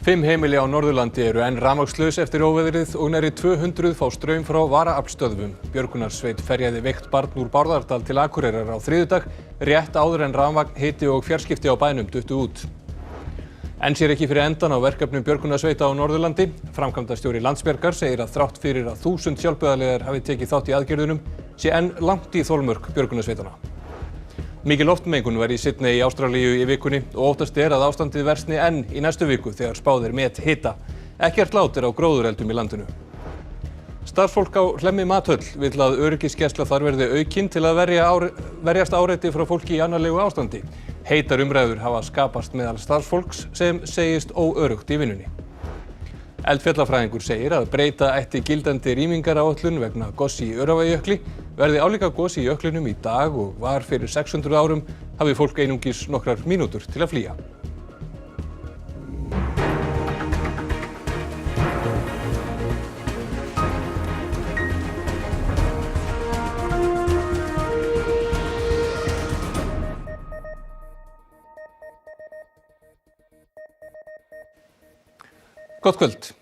5 heimili á Norðurlandi eru enn rafmagnslaus eftir óveðrið og nærri 200 fá straum frá varaaflstöðvum. Björgunarsveit ferjaði veikt barn úr Bárðardal til Akureyrar á þriðjudag, rétt áður en rafmagn, hiti og fjarskipti á bænum duttu út. Enn sér ekki fyrir endan á verkefnum björgunarsveita á Norðurlandi. Framkvæmdastjóri Landsbjargar segir að þrátt fyrir að 1000 sjálfboðaliðar hafi tekið þátt í aðgerðunum sé enn langt í þolmörk björgunarsveitanna. Mikil loftmengun var í Sydney í Ástralíu í vikunni og óttast að ástandið versni enn í næstu viku þegar spáð met hita. Ekkert lát á gróðureldum í landinu. Starfsfólk á Hlemmi mathöll vill að öryggisgæsla þar verði aukin til að verjast áreiti frá fólki í annarlegu ástandi. Heitar umræður hafa skapast meðal starfsfólks sem segist óöruggt í vinnunni. Eldfjallafræðingur segir að breyta ætti gildandi rýmingaráætlun vegna goss í Öræfajökli. Verði álíka goss í jöklinum í dag og var fyrir 600 árum hafi fólk einungis nokkrar mínútur til að flýja. Gott kvöld.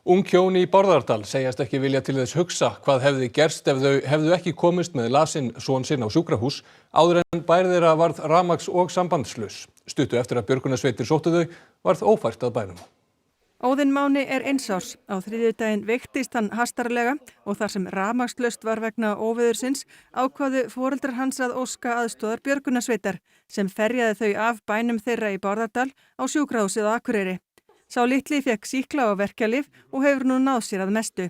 Ung hjón í Bárðardal segjast ekki vilja til þess hugsa hvað hefði gerst ef þau hefðu ekki komist með lasinn son sinn á sjúkrahús áður en bær þeirra varð rafmagns- og sambandslaus. Stuttu eftir að björgunarsveitir sóttu þau varð ófært að bænum. Óðinn Máni er 1 árs. Á þriðjudaginn veiktist hann hastarlega og þar sem rafmagnslaust var vegna óveðursins ákváðu foreldrar hans að óska aðstoðar björgunarsveitar sem ferjaði þau af bænum þeirra í Bárðardal á sjúkrahúsið á Akureyri. Sá litli fékk sýkla og verkjalyf og hefur nú náð sér að mestu.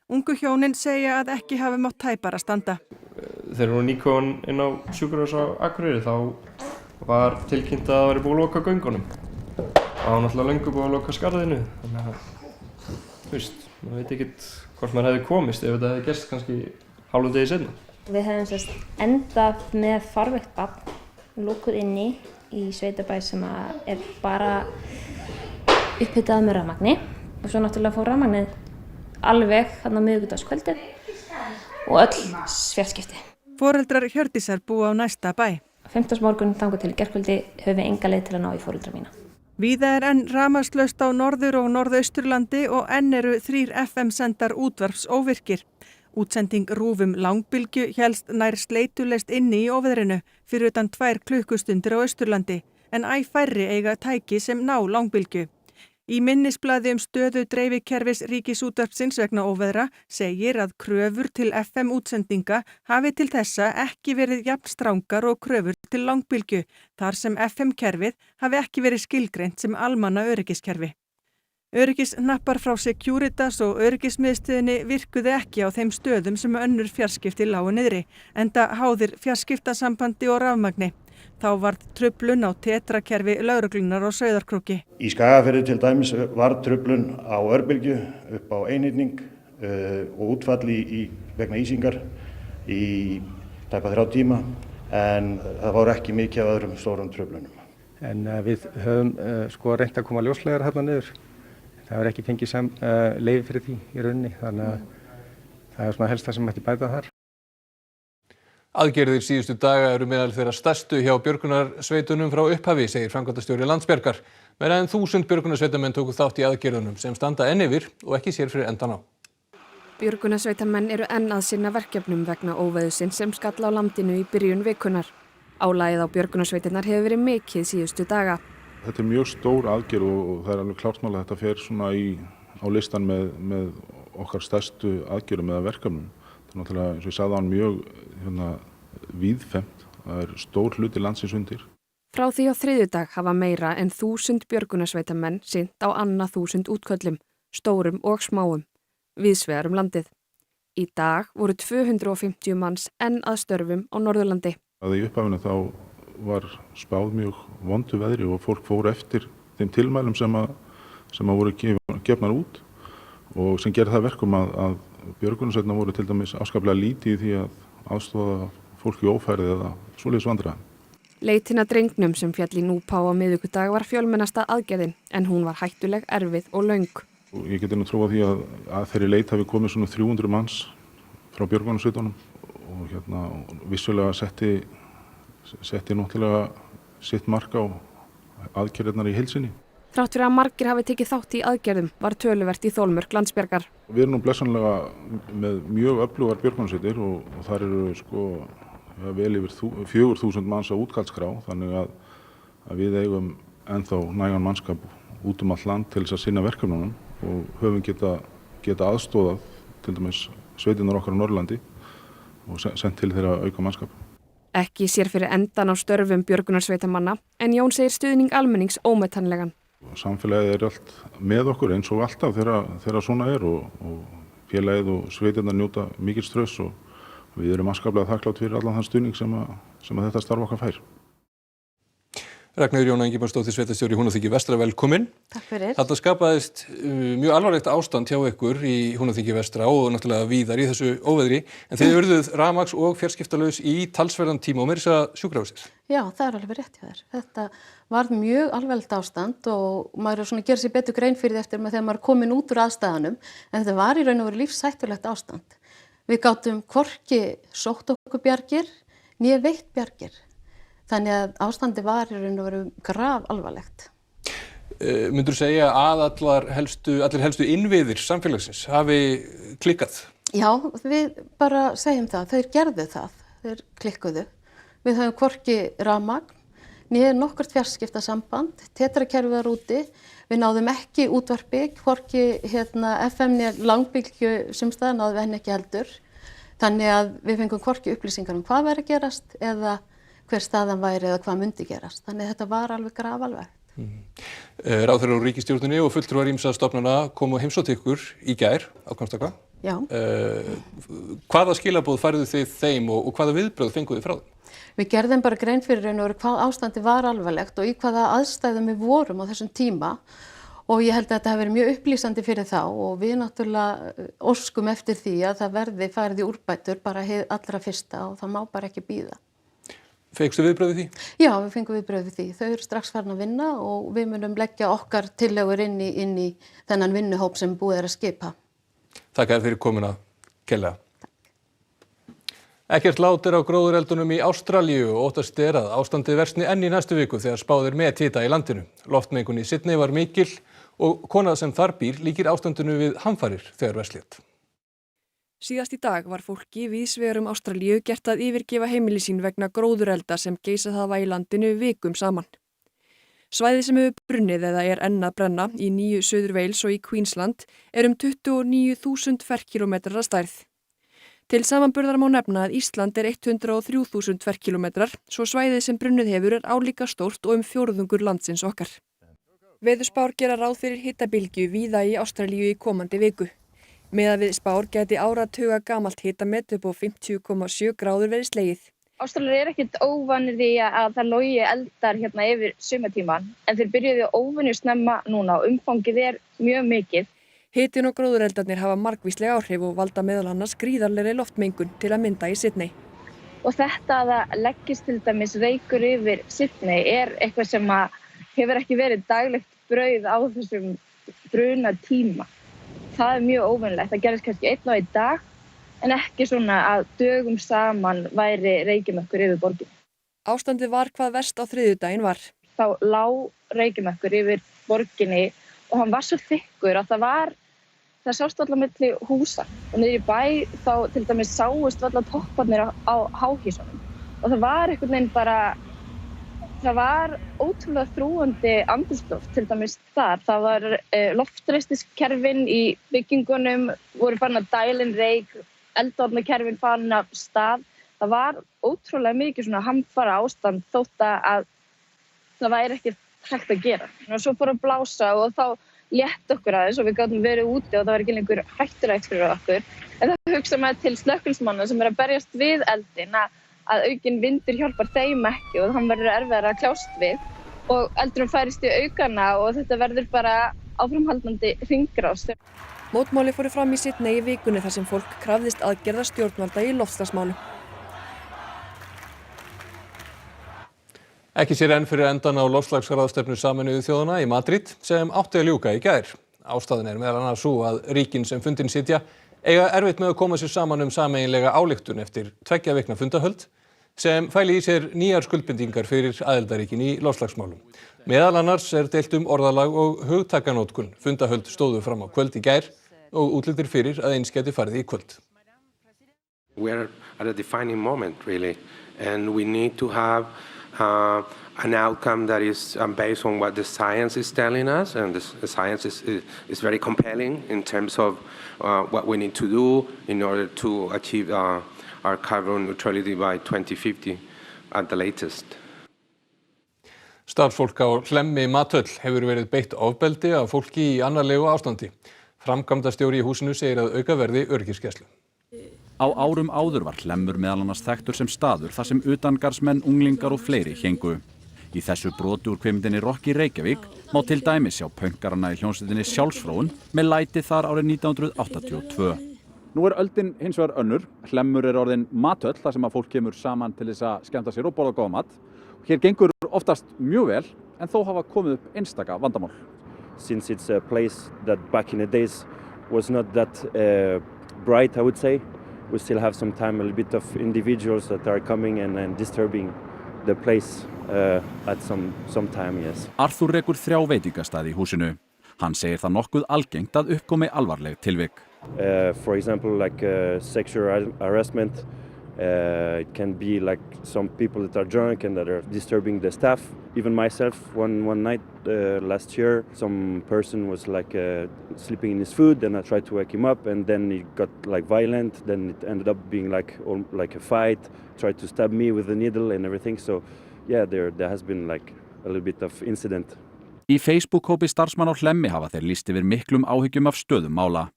Ungu hjónin segja að ekki hafi mátt tæpara standa. Þegar hún nýkomin inn á sjúkrahús á Akureyri þá var tilkynnt að það væri búið að loka göngunum. Það var náttúrulega löngu búið að loka skarðinu. Þannig að, maður veit ekkert hvort maður hefði komist ef þetta hefði gerst kannski hálfum degi seinna. Við hefðum endað með fárveikt barn, lokuð inni í sveitabæ sem er bara upphitað með rafmagni og svo náttúrulega fór rafmagnið alveg þarna miðvikudagskvöldið og öll fjarskipti. Foreldrar Hjördísar búa á næsta bæ. 15. morgun þangað til gærkvöldi höfum við enga leið til að ná í foreldra mína. Víða er enn rafmagnslaust á Norður- og Norðausturlandi og enn eru 3 FM-sendar útvarps óvirkir. Útsending RÚV langbylgju hélst nær sleitulaust inni í óveðrinu fyrir utan 2 klukkustundir á Austurlandi en æ færri eiga tæki sem ná langbylgju. Í minnisblaði stöðu dreifikerfis Ríkisútvarpsins vegna óveðra segir að kröfur til FM-útsendinga hafi til þessa ekki verið jafn strangar og kröfur til langbylgju, þar sem FM-kerfið hafi ekki verið skilgreint sem almanna öryggiskerfi. Öryggishnappar frá Securitas og öryggismiðstöðinni virkuðu ekki á þeim stöðum sem önnur fjarskipti lágu niðri, enda háðir fjarskiptasambandi og rafmagni. Þá varð truflun á tetrakerfi lögreglunnar á Sauðárkróki. Í Skagafirði til dæmis var truflun á örbylgju upp á einhyrning og útfall vegna ísingar í tæpa 3 tíma en það voru ekki mikið af öðrum stórum truflunum. En við höfum reynt að koma ljósleiðara hérna niður. Það er ekki fengið leyfi fyrir því í rauninni, þannig að það er svona helst það sem mætti bæta þar. Aðgerðir síðustu daga eru meðal þeirra stærstu hjá björgunarsveitunum frá upphafi, segir framkvæmdastjóri Landsbjargar. Meira en 1000 björgunarsveitamenn tóku þátt í aðgerðunum sem standa enn yfir og ekki sér fyrir endan á. Björgunarsveitamenn eru enn að sinna verkefnum vegna óveðursins sem skall á landinu í byrjun vikunnar. Álagið á björgunarsveitirnar hefur verið mikið síðustu daga. Þetta er mjög stór aðgerð og það er alveg klárt mál að þetta fer svona á listan með okkar stærstu aðgerðum eða verkefnum. Það er náttúrulega, eins og ég sagði mjög víðfemt. Það er stór hluti landsins undir. Frá því á þriðjudag hafa meira en 1000 björgunarsveitamenn sinnt á annað 1000 útköllum, stórum og smáum, víðsvegar landið. Í dag voru 250 manns enn að störfum á Norðurlandi. Í upphafinu þá var spáð mjög vondu veðri og fólk fór eftir þeim tilmælum sem voru gefnar út og sem gerði það verkum að björgunarsveitirnar voru til dæmis afskaplega lítið í því að aðstoða fólk í ófærið eða svoleiðis vandræðum. Leitin að drengnum sem féll í Núpá á miðvikudag var fjölmennasta aðgerðin en hún var hættuleg, erfið og löng. Ég geti nú trúað því að þeirri leit hafi komið svona 300 manns frá björgunarsveitunum og vissulega setti náttúrulega sitt mark á aðgerðirnar í heilsinni. Þrátt fyrir að margir hafi tekið þátt í aðgerðum var töluvert í þolmörk Landsbjargar. Við erum nú blessanlega með mjög öflugar björgunarsveitir og þar eru vel yfir 4.000 manns á útkallskrá, þannig að við eigum ennþá nægan mannskap út all land til þess að sinna verkefnunum og höfum geta aðstoðað til dæmis sveitirnar okkar á Norðurlandi og sent til þeirra auka mannskap. Ekki sér fyrir endan á störfum björgunarsveitamanna en Jón segir stuðning almennings ómetanlegan. Samfélagið er allt með okkur eins og alltaf þegar svona er og félagið og sveitirnar njóta mikils trausts og við erum afskaplega þakklátt fyrir allan þann stuðning sem þetta starf okkar fær. Ragnheiður Jóna Ingimarsdóttir, sveitarstjóri í Húnaþingi vestra, velkomin. Takk fyrir. Þetta skapaðist mjög alvarlegt ástand hjá ykkur í Húnaþingi vestra og náttúrulega víðar í þessu óveðri, en þið urðuð rafmagns- og fjarskiptalaus í talsverðan tíma og meira þess að sjúkrahúsið. Já, það er alveg rétt hjá þér. Þetta var mjög alvarlegt ástand og maður er svona að gera sér betur grein fyrir því eftir með þegar maður er komin út úr aðstæðanum, en þetta var í raun og veru lífshættulegt ástand. Við gátum hvorki sótt okkur bjargir né veitt bjargir. Þannig að ástandi var í raun og veru graf alvarlegt. Myndirðu segja að allir helstu innviðir samfélagsins hafi klikkað? Já, við bara segjum það. Þeir gerðu það. Þeir klikkuðu. Við höfum hvorki rafmagn, né nokkurt fjarskiptasamband, tetrakerfið var úti. Við náðum ekki útvarpi, hvorki FM né langbylgju sumstaðar náðum við henni ekki heldur. Þannig að við fengum hvorki upplýsingar hvað væri að gerast eða hver staðan væri eða hvað myndi gerast. Þannig að þetta var alveg grafalvarlegt. Ráðherrar úr ríkisstjórninni og fulltrúar ýmissa stofnana komu og heimsóttu ykkur í gær á Hvammstanga. Já. Hvaða skilaboð færðu þið þeim og hvaða viðbrögð fenguð þið frá þeim? Við gerðum bara grein fyrir raun og veru hvað ástandi var alvarlegt og í hvaða aðstæðum við vorum á þessum tíma og ég held að þetta hafi verið mjög upplýsandi fyrir þá og við náttúrulega óskum eftir því að það verði farið í úrbætur bara hið allra fyrsta og það má bara ekki bíða. Fengstu viðbrögð við því? Já, við fengum viðbrögð við því. Þau eru strax farin að vinna og við munum leggja okkar tillögur inn í þennan vinnuhóp sem búið er að skipa. Takk fyrir komuna, kærlega. Ekkert lát er á gróðureldunum í Ástralíu og óttast er að ástandið versni enn í næstu viku þegar spáð er methita í landinu. Loftmengun í Sydney var mikil og kona sem þar býr líkir ástandinu við hamfarir þegar verslét. Síðast í dag var fólki víðs vegar Ástralíu gert að yfirgefa heimili sín vegna gróðurelda sem geisað hafa í landinu vikum saman. Svæðið sem hefur brunnið eða er enn að brenna í nýju Suður Wales og í Queensland er 29.000 ferkílómetrar að stærð. Til samanburðar má nefna að Ísland er 103.000 ferkílómetrar, svo svæðið sem brunnið hefur er álíka stórt og fjórðungur landsins okkar. Veðurspár gera ráð fyrir hitabylgju víða í Ástralíu í komandi viku. Miðað við spár gæti áratuga gamalt hitamet upp á 50,7 gráður verið slegið. Ástralir ekkert óvanir því að það logi eldar hérna yfir sumartíman, en þeir byrjuðu óvenju snemma núna og umfangið er mjög mikið. Hitin og gróðureldarnir hafa margvísleg áhrif og valda meðal annars gríðarlegri loftmengun til að mynda í Sydney. Og þetta að það leggist til dæmis reykur yfir Sydney er eitthvað sem hefur ekki verið daglegt brauð á þessum bruna tíma. Það er mjög óvenjulegt. Það gerist kannski einn á einn dag, en ekki svona að dögum saman væri reykjamökkur yfir borgin. Ástandið var hvað verst á þriðjudaginn var. Þá lá reykjamökkur yfir borginni og hann var svo þykkur að það sást allar milli húsa. Og niður í bæ þá til dæmis sáust allar topparnir á háhýsunum. Og það var einhvern veginn bara, það var ótrúlega þrúgandi andrúmsloft til dæmis þar. Það var loftræstiskerfin í byggingunum, voru farin að dæla inn reyk, eldvarnarkerfin farin af stað. Það var ótrúlega mikið svona hamfara ástand þótt að það væri ekki hægt að gera. Og svo fór að blása og þá létt okkur aðeins og við gátum verið úti og það var ekki lengur hættulegt fyrir okkur. En það hugsa maður til slökkviliðsmanna sem að berjast við eldin að aukinn vindur hjálpar þeim ekki og hann verður erfiðara að kljást við og eldurinn færist í aukana og þetta verður bara áframhaldandi hringrás. Mótmæli fóru fram í Sydney í vikunni þar sem fólk krafðist aðgerða stjórnvalda í loftslagsmálum. Ekki sér enn fyrir endan á loftslagsráðstefnu Sameinuðu þjóðanna í Madrid sem átti að ljúka í gær. Ástæðan er meðal annars sú að ríkin sem fundin sitja eiga erfitt með að koma sér saman sameiginlega ályktun eftir 2 vikna fundahöld sem fæli í sér nýjar skuldbindingar fyrir aðildarríkin í loftslagsmálum. Meðal annars deilt orðalag og hugtakanótkun. Fundahöld stóðu fram á kvöld í gær og útlitir fyrir að eins gæti farið í kvöld. We're at a defining moment, really, and we need to have an outcome that is based on what the science is telling us, and the science is very compelling in terms of what we need to do in order to achieve our carbon neutrality by 2050 at the latest. Starfsfólk á Hlemmi mathöll hefur verið beitt ofbeldi af fólki í annarlegu ástandi. Framkvæmdastjóri í húsinu segir að auka verði öryggisgæslu. Á árum áður var Hlemmur meðal annars þekktur sem staður þar sem utangarðsmenn, unglingar og fleiri héngu. Í þessu broti úr kvikmyndinni Rocky Reykjavík má til dæmis sjá pönkarana í hljómsveitinni Sjálfsfróun með læti þar árið 1982. Nú öldin hins vegar önnur. Hlemmur orðin mathöll þar sem að fólk kemur saman til þess að skemmta sér og borða góðan mat. Hér gengur oftast mjög vel, en þó hafa komið upp einstaka vandamál. Since it's a place that back in the days was not that bright, I would say, we still have some time, a little bit of individuals that are coming and disturbing the place at some time, yes. Arthur rekur 3 veitingastaði í húsinu. Hann segir það nokkuð algengt að uppkomi alvarleg tilvik. For example, like sexual harassment. It can be like some people that are drunk and that are disturbing the staff. Even myself, one night last year, some person was like sleeping in his food, and I tried to wake him up, and then it got like violent. Then it ended up being like a fight. Tried to stab me with a needle and everything. So, yeah, there has been like a little bit of incident. Í Facebook-hópi starfsmanna á Hlemmi hafa þeir lýst yfir miklum áhyggjum af stöðum mála.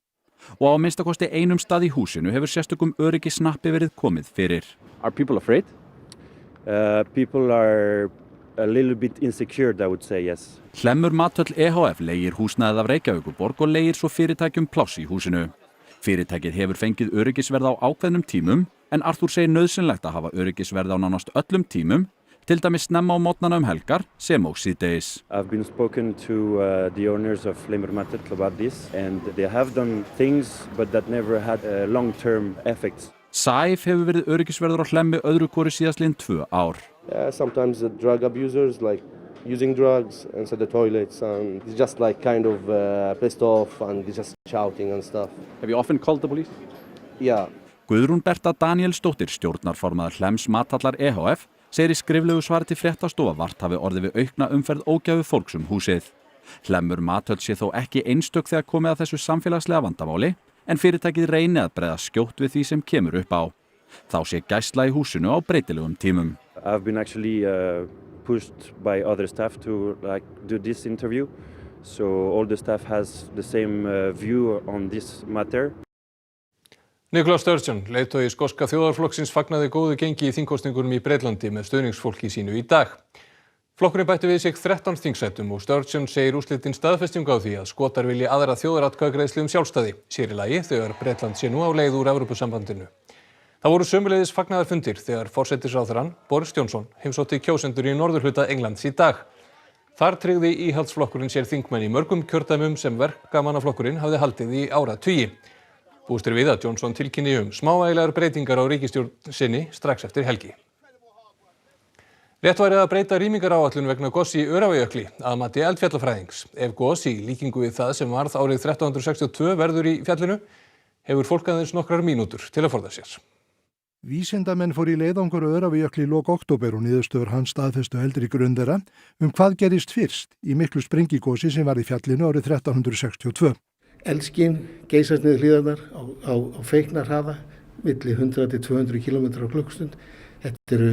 Og á minnstakosti einum stað í húsinu hefur sérstökum öryggissnappi verið komið fyrir. Are people afraid? People are a little bit insecure, I would say, yes. Hlemmur mathöll EHF leigir húsnæðið af Reykjavíkurborg og leigir svo fyrirtækjum pláss í húsinu. Fyrirtækið hefur fengið öryggisverð á ákveðnum tímum, en Arthur segir nauðsynlegt að hafa öryggisverð á nánast öllum tímum, til dæmis snemma á morgnana helgar sem og síðdegis. I've been spoken to the owners of Hlemmur mathöll about this, and they have done things but that never had long-term effects. Saif hefur verið öryggisverður á Hlemmi öðru hvori síðastliðin 2 ár. Sometimes the drug abusers like using drugs inside the toilets, and it's just like kind of pissed off and just shouting and stuff. Have you often called the police? Yeah. Guðrún Berta Danielsdóttir, stjórnarformaður Hlemms mathallar EHF, segir í skriflegu svari til fréttastofa vart hafi orðið við aukna umferð ógæfu fólks húsið. Hlemmur mathöll sé þó ekki einstök þegar komið að þessu samfélagslega vandamáli, en fyrirtækið reyni að bregðast skjótt við því sem kemur upp á. Þá sé gæsla í húsinu á breytilegum tímum. I've been actually pushed by other staff to do this interview, so all the staff has the same view on this matter. Nicola Sturgeon, leiðtogi skoska þjóðarflokksins, fagnaði góðu gengi í þingkosningunum í Bretlandi með stuðningsfólki sínu í dag. Flokkurinn bætti við sig 13 þingsætum og Sturgeon segir úrslitin staðfestingu á því að Skotar vilji aðra þjóðaratkvæðagreiðslu sjálfstæði, sér í lagi þegar Bretland sé nú á leið úr Evrópusambandinu. Það voru sömuleiðis fagnaðarfundir þegar forsætisráðherrann Boris Johnson heimsótti kjósendur í norðurhluta Englands í dag. Þar tryggði íhaldsflokkurinn sér þingmenn í mörgum kjördæmum sem verkamannaflokkurinn hafði haldið í áratugi. Búist við að Johnson tilkynni smávægilegar breytingar á ríkisstjórn sinni strax eftir helgi. Rétt væri að breyta rýmingaráætlun vegna goss í Öræfajökli að mati eldfjallafræðings. Ef goss í líkingu við það sem varð árið 1362 verður í fjallinu, hefur fólk aðeins nokkrar mínútur til að forða sér. Vísindamenn fór í leiðangur á Öræfajökli í lok október og niðurstöður hans staðfestu eldri grunn þeirra hvað gerist fyrst í miklu sprengigosi sem var í fjallinu árið 1362. Eldskinn geysast niður hlíðarnar á feiknarhraða milli 100 til 200 km á klukkustund. Þetta eru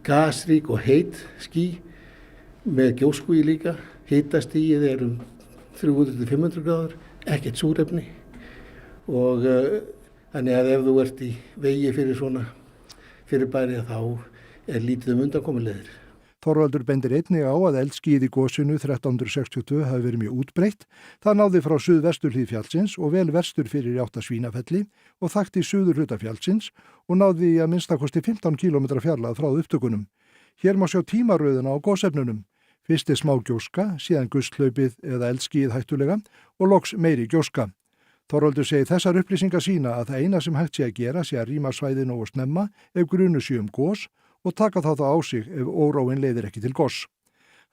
gasrík og heit ský með gjóskúi líka. Hitastigið er 300 til 500 gráður, ekkert súrefni. Og þannig að ef þú ert í vegi fyrir svona fyrirbæri þá er lítið undankomuleiðir. Þorvaldur bendir einnig á að eldskíð í gosinu 1362 hafi verið mjög útbreitt. Það náði frá suðvesturhlíð fjallsins og vel vestur fyrir átta Svínafelli og þakti suðurhluta fjallsins og náði að minnstakosti 15 km fjarlægð frá upptökunum. Hér má sjá tímaröðuna á gosefnunum. Fyrst smá gjóska, síðan gusthlaupið eða eldskíð hættulega og loks meiri gjóska. Þorvaldur segir þessar upplýsingar sína að það eina sem hægt sé að gera sé að rýma svæðið nógu snemma ef grunur sé gos og taka þá á sig ef óróin leiðir ekki til goss.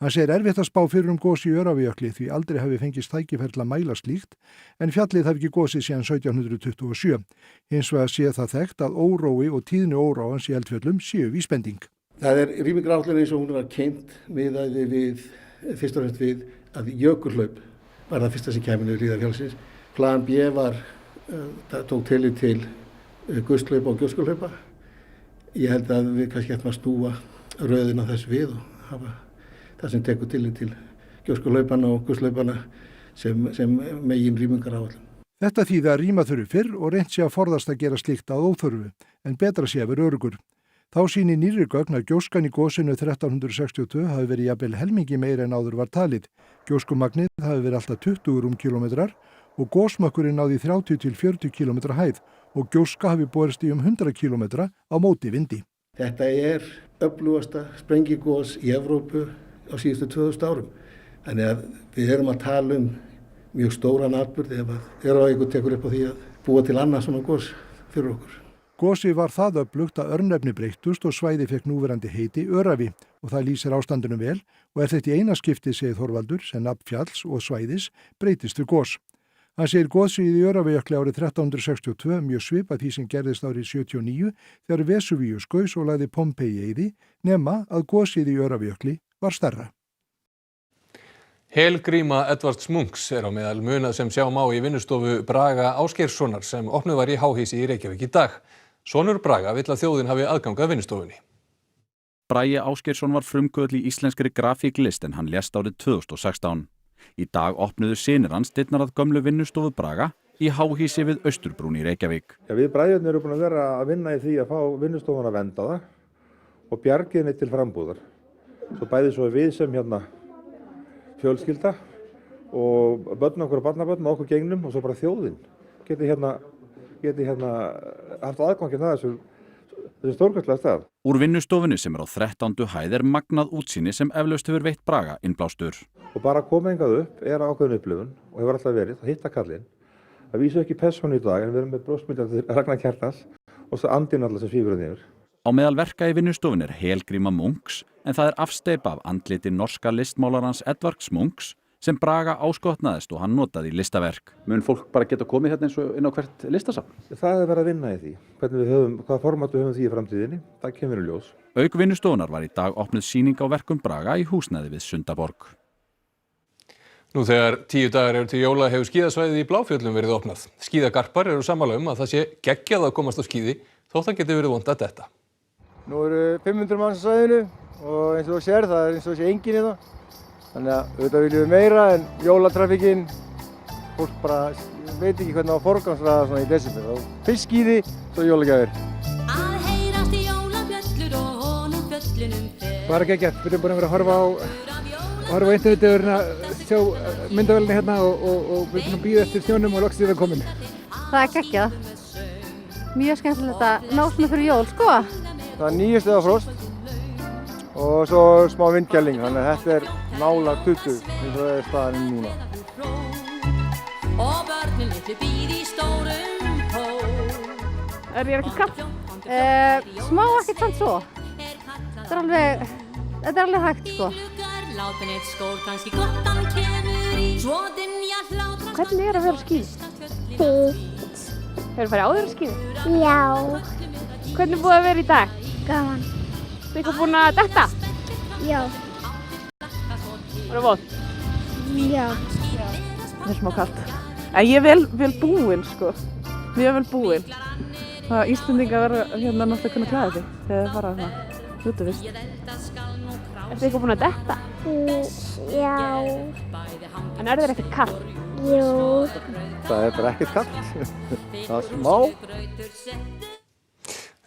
Hann segir erfitt að spá fyrir gos í Öræfajökli því aldrei hafi fengist tækifæri til að mæla slíkt en fjallið hafi ekki gosið síðan 1727. Hins vegar sé það þekkt að órói og tíðni óróans í eldfjöllum séu vísbending. Það rýmingaráætlun eins og hún var kynnt miðaði við, fyrst og fremst við að jökulhlaup var það fyrsta sem kæmi niður Hlíðarfjallsins. Plan B var, það tók tillit til gusthlaupa og gjóskuhlaupa. Ég held að við kannski ættum að snúa röðina þess við og hafa það sem tekur tillit til gjóskuhlaupana og gusthlaupana sem megin rýmingaráætlun. Þetta þýði að rýma þurfi fyrr og reynt sé að forðast að gera slíkt að óþörfu, en betra sé að vera öruggur. Þá sýni nýrri gögn að gjóskan í gosinu 1362 hafi verið jafnvel helmingi meira en áður var talið. Gjóskumagnið hafi verið alltaf 20 rúmkilometrar og gosmökkurinn náði 30 til 40 kilometra hæð og gjóska hafi borist í 100 kilometra á móti vindi. Þetta öflugasta sprengigos í Evrópu á síðustu 2000 árum. Þannig að við erum að tala mjög stóran atburð ef Öræfajökull tekur upp á því að búa til annað svona gos fyrir okkur. Gosið var það öflugt að örnefni breyttust og svæði fekk núverandi heiti Öræfi og það lýsir ástandinu vel og þetta í eina skipti segir Þorvaldur sem nafn fjalls og svæðis breytist við gos. Hann segir gosið í Öræfajökli árið 1362 mjög svipað því sem gerðist árið 79 þegar Vesúvíus gaus og lagði Pompeii eyði nema að gosið í Öræfajökli var stærra. Helgríma Edvards Munks á meðal muna sem sjá má í vinnustofu Braga Ásgeirssonar sem opnuð var í Háhýsi í Reykjavík í dag. Sonur Braga vill að þjóðin hafi aðgang að vinnustofunni. Bragi Ásgeirsson var frumkvöðull í íslenskri grafíklist en hann lést árið 2016. Í dag opnuðu synir hans dyrnar að gömlu vinnustofu Braga í Háhýsi við Austurbrún í Reykjavík. Við bræðurnir erum búin að vera að vinna í því að fá vinnustofuna vendaða og bjargiðinni til frambúðar. Svo við sem fjölskylda og börn okkur og barnabörn og okkur gengnum og svo bara þjóðin geti haft aðganginn að þessu stórkostlega stað. Úr vinnustofunni sem á 13. hæð magnað útsýni sem eflaust hefur veitt Braga innblástur. Og bara að koma hingað upp ákveðin upplifun og hefur alltaf verið að hitta kallinn. Það vísu ekki persónu í dag en við erum með brjóstmyndar Ragnar Kjartans og svo andinn allar sem svífur niður. Á meðal verka í vinnustofunni Helgríma Munks en það afsteypa af andliti norska listmálarans Edvards Munks sem Braga áskotnaðist og hann notaði í listaverk. Mun fólk bara geta komið hérna eins og inn á hvert listasafn? Það verið að vinna í því. Hvaða format við höfum því í framtíðinni, það kemur í ljós. Auk vinnustofunar var í dag opnuð sýning á verkum Braga í húsnæði við Sundaborg. Nú þegar 10 dagar eru til jóla hefur skíðasvæðið í Bláfjöllum verið opnað. Skíðagarpar eru sammála að það sé geggjað að komast á skíði þótt það geti verið vont að detta. Nú eru 500 manns á svæðinu og eins og þú sér það eins og sé enginn í það. Þannig að auðvitað viljum við meira en jólatrafikinn, fólk bara veit ekki hvernig á að forgangsraða svona í desember. Fyrst skíði, svo jólagjafir. Bara geggjað, við erum búin að vera að horfa á internetið og sjá myndavélinni hérna og við erum búin að bíða eftir snjónum og loksins er það komin. Það er geggjað. Mjög skemmtilegt að ná svona fyrir jól, sko. Það er 9 stiga frost og svo smá vindgæling, þannig að þetta er nálægt 20 eins og það er staðan núna. Er ég ekki kall? Smá ekkert samt svo. Þetta er alveg hægt, sko. Hvernig er að vera á skíði? Fínt. Hefur farið áður á skíði? Já. Hvernig er búið að vera í dag? Gaman. Þú eitthvað búin að detta? Já. Var það vont? Já. Það er smá kalt. Ég er vel búin, sko. Mjög vel búin. Íslendingar verða náttúrulega að kunna klæða sig þegar það fara svona útivist. Ertu eitthvað búin að detta? Já. En er þér ekkert kalt? Jú. Það er bara ekkert kalt. Það er smá.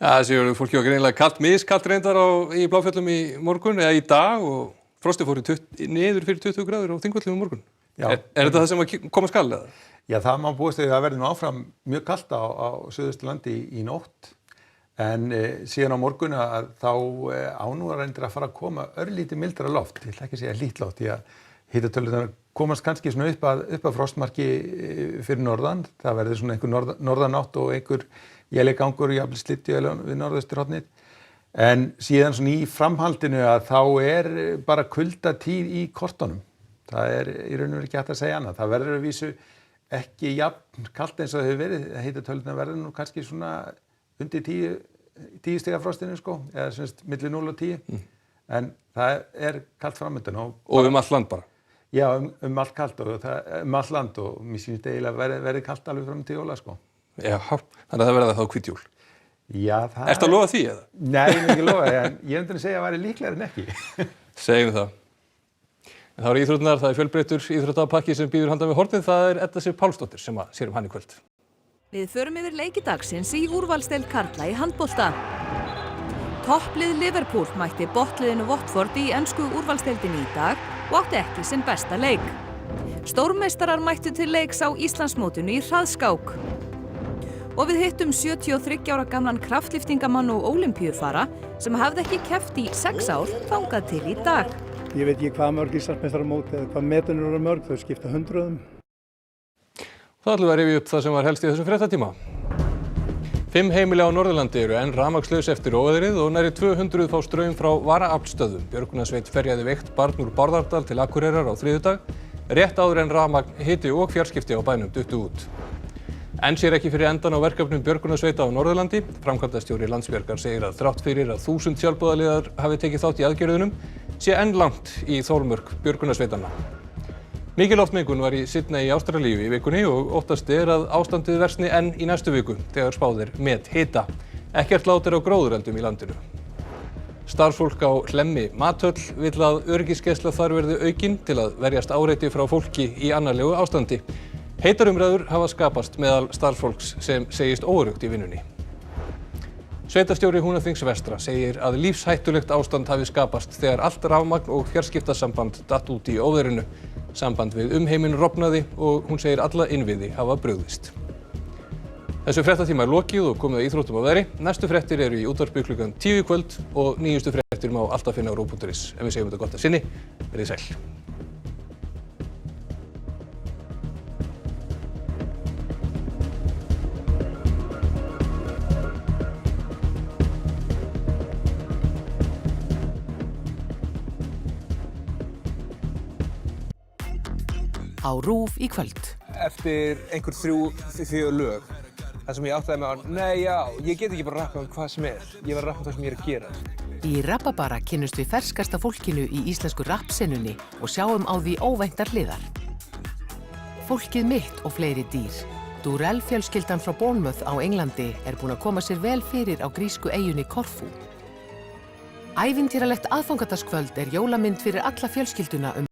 Það séu fólki var greinilega kalt, miskalt reyndar í Bláfjöllum í morgun eða í dag og frostið fór niður fyrir 20 gráður á Þingvöllum í morgun. Er þetta það sem að koma skal eða? Já, það má búast við að það verði nú áfram mjög kalt á Suðausturlandi í nótt en síðan á morgun að þá ánúar reyndir að fara að koma örlítið mildara loft, ég ætla ekki að segja hlýtt loft, því að hitatölurnar komast kannski svona upp að frostmarki fyrir norðan, það verður svona einhver norðanátt og einhver élegangur jafnvel slyddu við norðausturhornið En síðan svona í framhaldinu að þá bara kuldatíð í kortunum. Það í raun og veru ekki hægt að segja annað. Það verður að vísu ekki jafn kalt eins og það hefur verið. Hitatölurnar verður nú kannski svona undir 10 stiga frostinu sko, eða semst milli 0 og 10. En það kalt framundan. Og allt land bara? Já, allt kalt og allt land og mér sýnist eiginlega verið kalt alveg fram til jóla sko. Já, þannig að það verða þá hvít jól. Já, það Ertu að lofa því eða? Nei, ég ekki lofa því, en ég myndi að segja að það væri líklegri en ekki. Segjum það. En það eru íþróttirnar, það fjölbreyttur íþróttapakki sem býður handan við hornið, það Edda Sif Pálsdóttir sem sér hann í kvöld. Við förum yfir leiki dagsins í úrvalsdeild karla í handbolta. Topplið Liverpool mætti botliðinu Watford í ensku úrvalsdeildinni í dag og átti ekki sinn besta leik. Stórmeistarar mættu til leiks á Íslandsmótinu í hraðskák. Og við hittum 73 ára gamlan kraftliftingamann og ólympíufara sem hafði ekki keppt í 6 ár þangað til í dag. Ég veit ekki hvað mörg Íslandsmeistaramót eða hvað metunir eru mörg, þau skipta hundruðum. Það ætlum við að rifja upp það sem var helst í þessum fréttatíma. 5 heimili á Norðurlandi eru enn rafmagnslaus eftir óveðrið og nærri 200 fá straum frá varaaflstöðvum. Björgunarsveit ferjaði veikt barn úr Bárðardal til Akureyrar á þriðjudag, rétt áður en rafmagn, hiti og fjarskipti á bænum duttu út. Enn sér ekki fyrir endan á verkefnum björgunarsveita á Norðurlandi. Framkvæmdastjóri Landsbjargar segir að þrátt fyrir að 1000 sjálfboðaliðar hafi tekið þátt í aðgerðunum sé enn langt í þolmörk björgunarsveitanna. Mikil loftmengun var í Sydney í Ástralíu í vikunni og óttast að ástandið versni enn í næstu viku þegar spáð met hita. Ekkert lát á gróðureldum í landinu. Starfsfólk á Hlemmi Mathöll vill að öryggisgæsla þar verði aukin til að verjast áreiti frá fólki í annarlegu ástandi. Heitar umræður hafa skapast meðal starfsfólks sem segist óöruggt í vinnunni. Sveitarstjóri Húnaþings vestra segir að lífshættulegt ástand hafi skapast þegar allt rafmagn og fjarskiptasamband datt út í óveðrinu. Samband við umheiminn rofnaði og hún segir alla innviði hafa brugðist. Þessu fréttatíma lokið og komið að íþróttum og veðri. Næstu fréttir eru í útvarpi klukkan 10 í kvöld og nýjustu fréttir má alltaf finna á ruv.is. En við segjum þetta gott að sinni. Verið sæl. Á RÚV í kvöld. Eftir einhver 3-4 lög, þar sem ég áttaði mig á, ég get ekki bara rappa um hvað sem er. Ég var að rappa um það sem ég að gera. Í Rababara kynnumst við ferskasta fólkinu í íslensku rappsenunni og sjáum á því óvæntar hliðar. Fólkið mitt og fleiri dýr. Durrell fjölskyldan frá Bournemouth á Englandi búin að koma sér vel fyrir á grísku eyjunni Korfú. Ævintýralegt aðfangadagskvöld jólamynd fyrir alla fjölskylduna